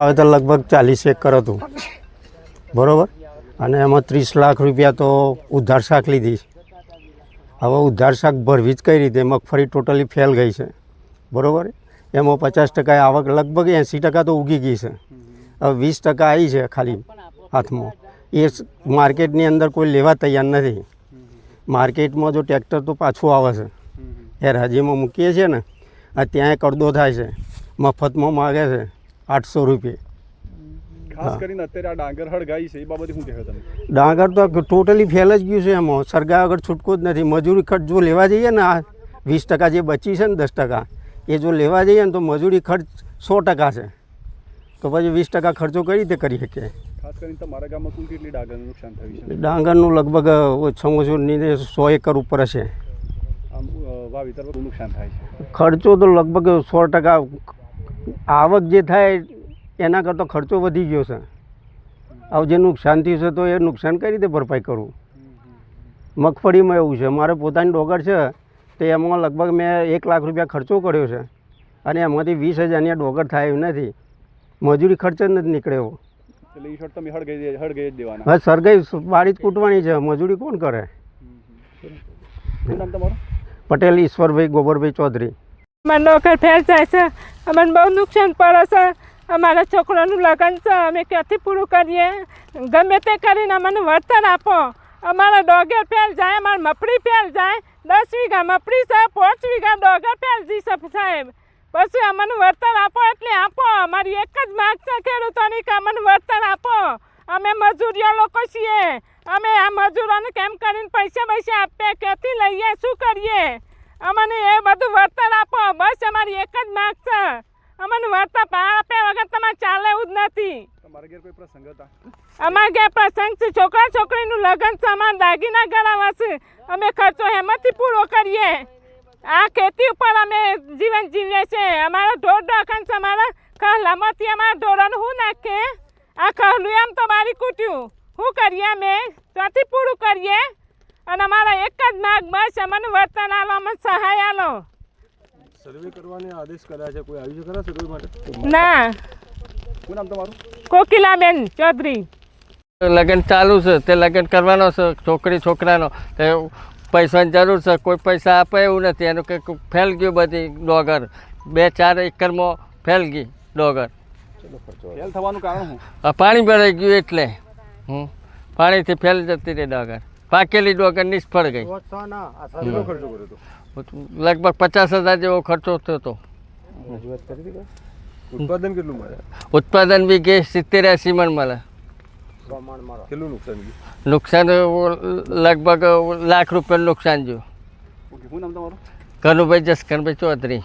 વાવેતર લગભગ 40 એકર હતું બરાબર, અને એમાં 30 લાખ રૂપિયા તો ઉધાર શાક લીધી. હવે ઉધાર શાક ભરવી જ કઈ રીતે? મગફળી ટોટલી ફેલ ગઈ છે બરાબર. એમાં 50% આવક લગભગ 80% તો ઉગી ગઈ છે. હવે 20% આવી છે ખાલી હાથમાં. એ માર્કેટની અંદર કોઈ લેવા તૈયાર નથી. માર્કેટમાં જો ટ્રેક્ટર તો પાછું આવે છે, એ રાજ્યમાં મૂકીએ છીએ ને, આ ત્યાં કડદો થાય છે, મફતમાં માગે છે 800 રૂપિયા. ખાસ કરીને અત્યારે આ ડાંગર હળગાઈ છે, એ બાબતે શું કહેશો તમે? ડાંગર તો ટોટલી ફેલ જ ગયું છે. એમાં સરગા વગર છૂટકો જ નથી. મજૂરી ખર્ચ જો લેવા જઈએ ને, આ 20% જે બચી છે ને 10%, એ જો લેવા જઈએ ને તો મજૂરી ખર્ચ 100% છે. તો પછી 20% ખર્ચો કઈ રીતે કરી શકીએ? ખાસ કરીને તમારા ગામમાં કુલ કેટલી ડાંગરનું નુકસાન થયું છે? ડાંગરનું લગભગ ઓછામાં ઓછું 100 એકર ઉપર હશે. આમ વાવેતર પર નુકસાન થાય છે. ખર્ચો તો લગભગ 100%. આવક જે થાય એના કરતાં ખર્ચો વધી ગયો છે. હવે જે નુકસાન થયું છે તો એ નુકસાન કઈ રીતે ભરપાઈ કરવું? મગફળીમાં એવું છે, મારે પોતાની ડોગર છે, તો એમાં લગભગ મેં 1 લાખ રૂપિયા ખર્ચો કર્યો છે, અને એમાંથી 20,000ની ડોગર થાય એવું નથી. મજૂરી ખર્ચ જ નથી નીકળ્યો. એટલે એ શોટ તમે હળગાઈ જ દેવાના? હા, સરગાઈ બાળી જ કૂટવાની છે, મજૂરી કોણ કરે? શું નામ તમારું? પટેલ ઈશ્વરભાઈ ગોબરભાઈ ચૌધરી. અમારે ડોગર ફેલ જાય છે, અમને બહુ નુકસાન પડે છે. અમારા છોકરાનું લગ્ન છે, અમે ક્યાંથી પૂરું કરીએ? ગમે તે કરીને અમને વળતર આપો. અમારા ડોગર ફેલ જાય, અમારી મફળી ફેલ જાય. 10 વીઘા મફળી છે, 5 વીઘા ડોગર ફેલ જી સાહેબ. પછી અમને વળતર આપો એટલે આપો. અમારી એક જ માંગ છે ખેડૂતોની કે અમને વળતર આપો. અમે મજૂરીઓ લોકો છીએ, અમે આ મજૂરોને કેમ કરીને પૈસા આપીએ? ક્યાંથી લઈએ? શું કરીએ? અમને એ બધું વળતર આપો. બસ અમારી એક જ માંગ છે. અમને વળતર આપ્યા વગર તમારે ચાલે એવું જ નથી. તમારા ઘેર કોઈ પ્રસંગ હતા? અમારા ઘેર પ્રસંગ છે, છોકરા છોકરીનું લગ્ન છે, અમારા દાગીના કરાવવા છે. અમે ખર્ચો હેમાંથી પૂરો કરીએ? આ ખેતી ઉપર અમે જીવન જીવીએ છીએ. અમારા ઢોર ઢાંકણ છે, અમારા કહલામાંથી અમારા ઢોરોને શું નાખે? આ કહલું એમ તો બારી કૂટ્યું. શું કરીએ? અમે ત્યાંથી પૂરું કરીએ. અને અમારા એક જ માગ, બસ અમને વળતર આલો, અમને સહાય આલો. સર્વે કરવાને આદેશ કર્યા છે, કોઈ આવી છે ખરા સર્વે માટે? ના. શું નામ તમારું? કોકિલાબેન ચૌધરી. લગ્ન ચાલુ છે, તે લગ્ન કરવાનો છે છોકરી છોકરાનો. તે પૈસાની જરૂર છે, કોઈ પૈસા આપે એવું નથી. એનું કંઈક ફેલ ગયું બધી ડોગર. 2-4 એકરમાં ફેલ ગઈ ડોગર. ફેલ થવાનું કારણ શું? આ પાણી ભરાઈ ગયું એટલે. પાણીથી ફેલ જતી રહી ડોગર. પાકેલી ડોગર નિષ્ફળ ગઈ. કેટલો ખર્ચો કર્યો હતો? લગભગ 50,000 જેવો ખર્ચો થયો હતો. ઉત્પાદન કેટલું મળે? ઉત્પાદન વીઘે 70-80 મણ મળે. કેટલું નુકસાન ગયું? નુકસાન લગભગ ₹1,00,000 નુકસાન જોયું. શું નામ તમારું? કનુભાઈ જસકરભાઈ ચૌધરી.